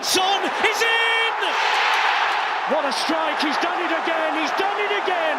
And Son is in! What a strike! He's done it again! He's done it again!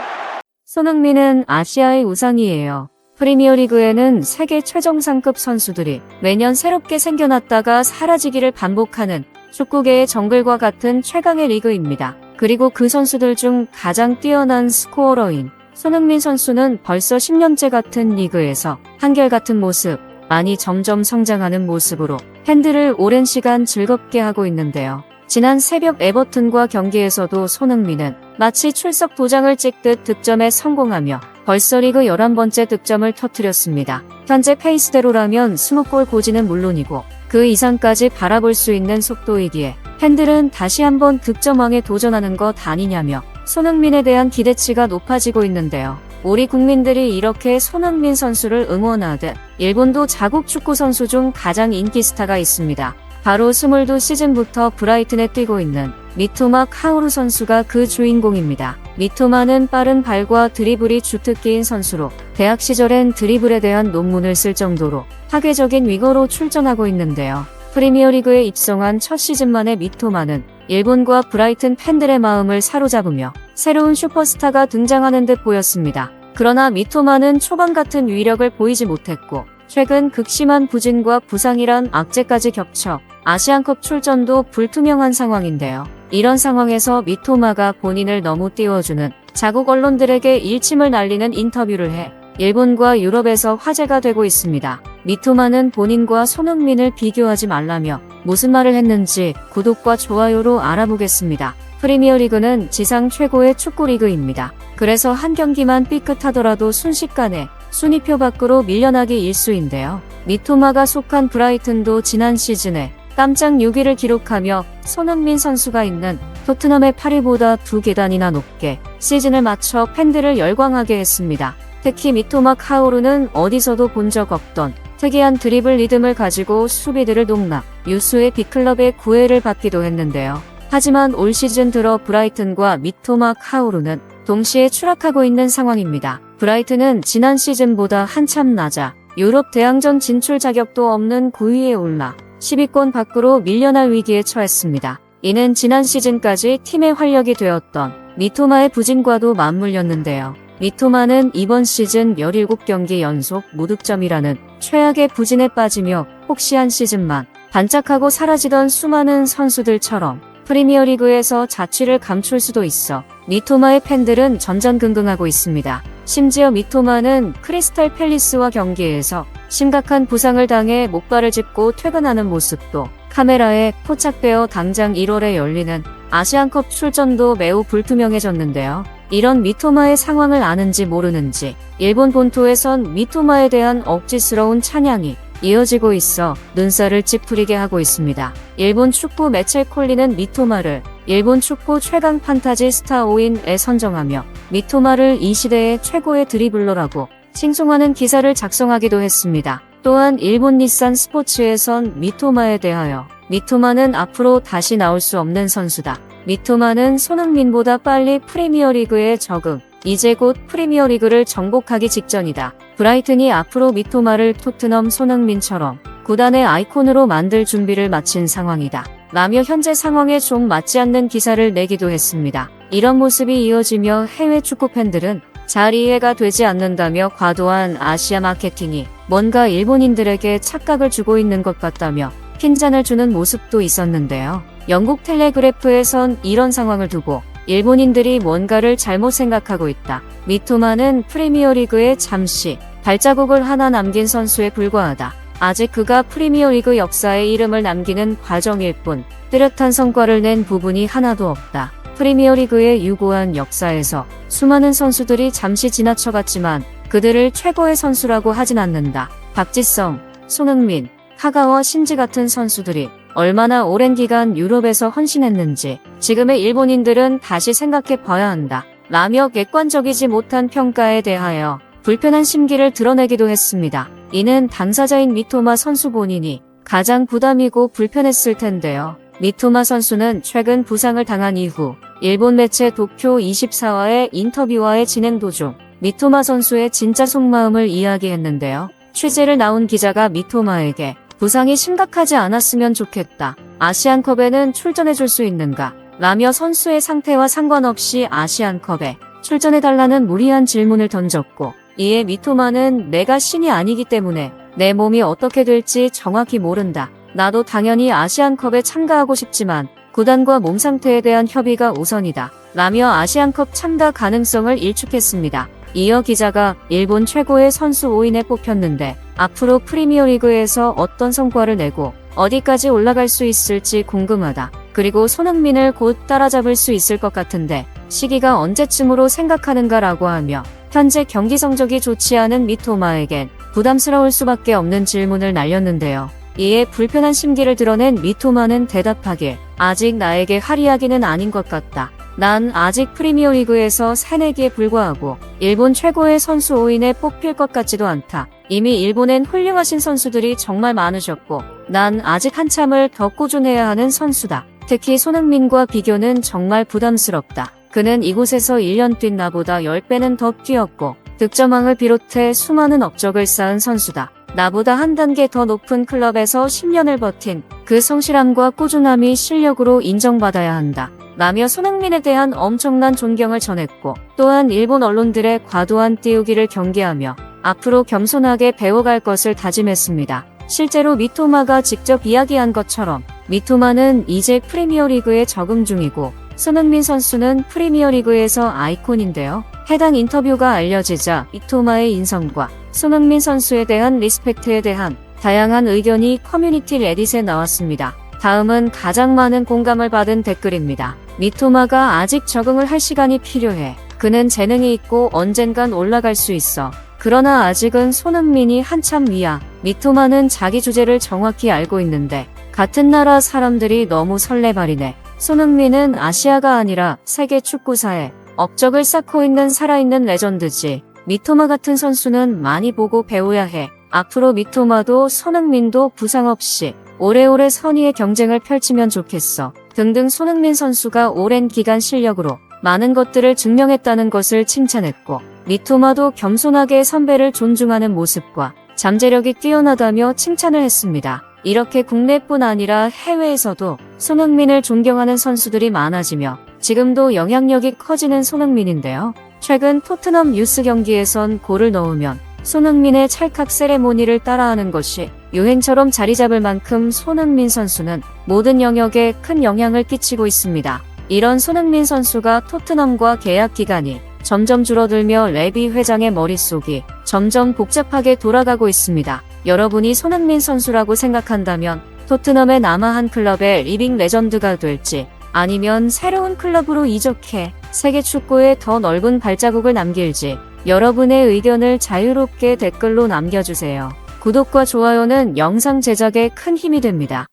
손흥민은 아시아의 우상이에요. 프리미어리그에는 세계 최정상급 선수들이 매년 새롭게 생겨났다가 사라지기를 반복하는 축구계의 정글과 같은 최강의 리그입니다. 그리고 그 선수들 중 가장 뛰어난 스코어러인 손흥민 선수는 벌써 10년째 같은 리그에서 한결같은 모습, 많이 점점 성장하는 모습으로 팬들을 오랜 시간 즐겁게 하고 있는데요. 지난 새벽 에버튼과 경기에서도 손흥민은 마치 출석 도장을 찍듯 득점에 성공하며 벌써 리그 11번째 득점을 터뜨렸습니다. 현재 페이스대로라면 20골 고지는 물론이고 그 이상까지 바라볼 수 있는 속도이기에 팬들은 다시 한번 득점왕에 도전하는 것 아니냐며 손흥민에 대한 기대치가 높아지고 있는데요. 우리 국민들이 이렇게 손흥민 선수를 응원하듯 일본도 자국 축구 선수 중 가장 인기 스타가 있습니다. 바로 22시즌부터 브라이튼에 뛰고 있는 미토마 카오루 선수가 그 주인공입니다. 미토마는 빠른 발과 드리블이 주특기인 선수로 대학 시절엔 드리블에 대한 논문을 쓸 정도로 파괴적인 위거로 출전하고 있는데요. 프리미어리그에 입성한 첫 시즌만에 미토마는 일본과 브라이튼 팬들의 마음을 사로잡으며 새로운 슈퍼스타가 등장하는 듯 보였습니다. 그러나 미토마는 초반 같은 위력을 보이지 못했고 최근 극심한 부진과 부상이란 악재까지 겹쳐 아시안컵 출전도 불투명한 상황인데요. 이런 상황에서 미토마가 본인을 너무 띄워주는 자국 언론들에게 일침을 날리는 인터뷰를 해 일본과 유럽에서 화제가 되고 있습니다. 미토마는 본인과 손흥민을 비교하지 말라며 무슨 말을 했는지 구독과 좋아요로 알아보겠습니다. 프리미어리그는 지상 최고의 축구 리그입니다. 그래서 한 경기만 삐끗하더라도 순식간에 순위표 밖으로 밀려나기 일쑤인데요. 미토마가 속한 브라이튼도 지난 시즌에 깜짝 6위를 기록하며 손흥민 선수가 있는 토트넘의 8위보다 2계단이나 높게 시즌을 마쳐 팬들을 열광하게 했습니다. 특히 미토마 카오루는 어디서도 본 적 없던 특이한 드리블 리듬을 가지고 수비들을 농락, 유수의 빅클럽의 구애를 받기도 했는데요. 하지만 올 시즌 들어 브라이튼과 미토마 카오루는 동시에 추락하고 있는 상황입니다. 브라이튼은 지난 시즌보다 한참 낮아 유럽 대항전 진출 자격도 없는 9위에 올라 10위권 밖으로 밀려날 위기에 처했습니다. 이는 지난 시즌까지 팀의 활력이 되었던 미토마의 부진과도 맞물렸는데요. 미토마는 이번 시즌 17경기 연속 무득점이라는 최악의 부진에 빠지며 혹시 한 시즌만 반짝하고 사라지던 수많은 선수들처럼 프리미어리그에서 자취를 감출 수도 있어 미토마의 팬들은 전전긍긍하고 있습니다. 심지어 미토마는 크리스탈 팰리스와 경기에서 심각한 부상을 당해 목발을 짚고 퇴근하는 모습도 카메라에 포착되어 당장 1월에 열리는 아시안컵 출전도 매우 불투명해졌는데요. 이런 미토마의 상황을 아는지 모르는지 일본 본토에선 미토마에 대한 억지스러운 찬양이 이어지고 있어 눈살을 찌푸리게 하고 있습니다. 일본 축구 매체 콜리는 미토마를 일본 축구 최강 판타지 스타 5인에 선정하며 미토마를 이 시대의 최고의 드리블러라고 칭송하는 기사를 작성하기도 했습니다. 또한 일본 닛산 스포츠에선 미토마에 대하여 미토마는 앞으로 다시 나올 수 없는 선수다. 미토마는 손흥민보다 빨리 프리미어리그에 적응. 이제 곧 프리미어리그를 정복하기 직전이다. 브라이튼이 앞으로 미토마를 토트넘 손흥민처럼 구단의 아이콘으로 만들 준비를 마친 상황이다. 라며 현재 상황에 좀 맞지 않는 기사를 내기도 했습니다. 이런 모습이 이어지며 해외 축구 팬들은 잘 이해가 되지 않는다며 과도한 아시아 마케팅이 뭔가 일본인들에게 착각을 주고 있는 것 같다며 핀잔을 주는 모습도 있었는데요. 영국 텔레그래프에선 이런 상황을 두고 일본인들이 뭔가를 잘못 생각하고 있다. 미토마는 프리미어리그에 잠시 발자국을 하나 남긴 선수에 불과하다. 아직 그가 프리미어리그 역사에 이름을 남기는 과정일 뿐 뚜렷한 성과를 낸 부분이 하나도 없다. 프리미어리그의 유고한 역사에서 수많은 선수들이 잠시 지나쳐갔지만 그들을 최고의 선수라고 하진 않는다. 박지성, 손흥민, 카가와 신지 같은 선수들이 얼마나 오랜 기간 유럽에서 헌신했는지 지금의 일본인들은 다시 생각해 봐야 한다. 라며 객관적이지 못한 평가에 대하여 불편한 심기를 드러내기도 했습니다. 이는 당사자인 미토마 선수 본인이 가장 부담이고 불편했을 텐데요. 미토마 선수는 최근 부상을 당한 이후 일본 매체 도쿄 24와의 인터뷰와의 진행 도중 미토마 선수의 진짜 속마음을 이야기했는데요. 취재를 나온 기자가 미토마에게 부상이 심각하지 않았으면 좋겠다. 아시안컵에는 출전해줄 수 있는가? 라며 선수의 상태와 상관없이 아시안컵에 출전해달라는 무리한 질문을 던졌고, 이에 미토마는 내가 신이 아니기 때문에 내 몸이 어떻게 될지 정확히 모른다. 나도 당연히 아시안컵에 참가하고 싶지만 구단과 몸 상태에 대한 협의가 우선이다. 라며 아시안컵 참가 가능성을 일축했습니다. 이어 기자가 일본 최고의 선수 5인에 뽑혔는데 앞으로 프리미어리그에서 어떤 성과를 내고 어디까지 올라갈 수 있을지 궁금하다. 그리고 손흥민을 곧 따라잡을 수 있을 것 같은데 시기가 언제쯤으로 생각하는가라고 하며 현재 경기 성적이 좋지 않은 미토마에겐 부담스러울 수밖에 없는 질문을 날렸는데요. 이에 불편한 심기를 드러낸 미토마는 대답하길 아직 나에게 화려하기는 아닌 것 같다. 난 아직 프리미어리그에서 새내기에 불과하고 일본 최고의 선수 5인에 뽑힐 것 같지도 않다. 이미 일본엔 훌륭하신 선수들이 정말 많으셨고 난 아직 한참을 더 꾸준해야 하는 선수다. 특히 손흥민과 비교는 정말 부담스럽다. 그는 이곳에서 1년 뛴 나보다 10배는 더 뛰었고 득점왕을 비롯해 수많은 업적을 쌓은 선수다. 나보다 한 단계 더 높은 클럽에서 10년을 버틴 그 성실함과 꾸준함이 실력으로 인정받아야 한다. 라며 손흥민에 대한 엄청난 존경을 전했고 또한 일본 언론들의 과도한 띄우기를 경계하며 앞으로 겸손하게 배워갈 것을 다짐했습니다. 실제로 미토마가 직접 이야기한 것처럼 미토마는 이제 프리미어리그에 적응 중이고 손흥민 선수는 프리미어리그에서 아이콘인데요. 해당 인터뷰가 알려지자 미토마의 인성과 손흥민 선수에 대한 리스펙트에 대한 다양한 의견이 커뮤니티 레딧에 나왔습니다. 다음은 가장 많은 공감을 받은 댓글입니다. 미토마가 아직 적응을 할 시간이 필요해. 그는 재능이 있고 언젠간 올라갈 수 있어. 그러나 아직은 손흥민이 한참 위야. 미토마는 자기 주제를 정확히 알고 있는데 같은 나라 사람들이 너무 설레발이네. 손흥민은 아시아가 아니라 세계 축구사에 업적을 쌓고 있는 살아있는 레전드지. 미토마 같은 선수는 많이 보고 배워야 해. 앞으로 미토마도 손흥민도 부상 없이 오래오래 선의의 경쟁을 펼치면 좋겠어. 등등 손흥민 선수가 오랜 기간 실력으로 많은 것들을 증명했다는 것을 칭찬했고 미토마도 겸손하게 선배를 존중하는 모습과 잠재력이 뛰어나다며 칭찬을 했습니다. 이렇게 국내뿐 아니라 해외에서도 손흥민을 존경하는 선수들이 많아지며 지금도 영향력이 커지는 손흥민인데요. 최근 토트넘 유스 경기에선 골을 넣으면 손흥민의 찰칵 세레모니를 따라하는 것이 유행처럼 자리 잡을 만큼 손흥민 선수는 모든 영역에 큰 영향을 끼치고 있습니다. 이런 손흥민 선수가 토트넘과 계약 기간이 점점 줄어들며 레비 회장의 머릿속이 점점 복잡하게 돌아가고 있습니다. 여러분이 손흥민 선수라고 생각한다면 토트넘의 남아한 클럽의 리빙 레전드가 될지 아니면 새로운 클럽으로 이적해 세계 축구에 더 넓은 발자국을 남길지 여러분의 의견을 자유롭게 댓글로 남겨주세요. 구독과 좋아요는 영상 제작에 큰 힘이 됩니다.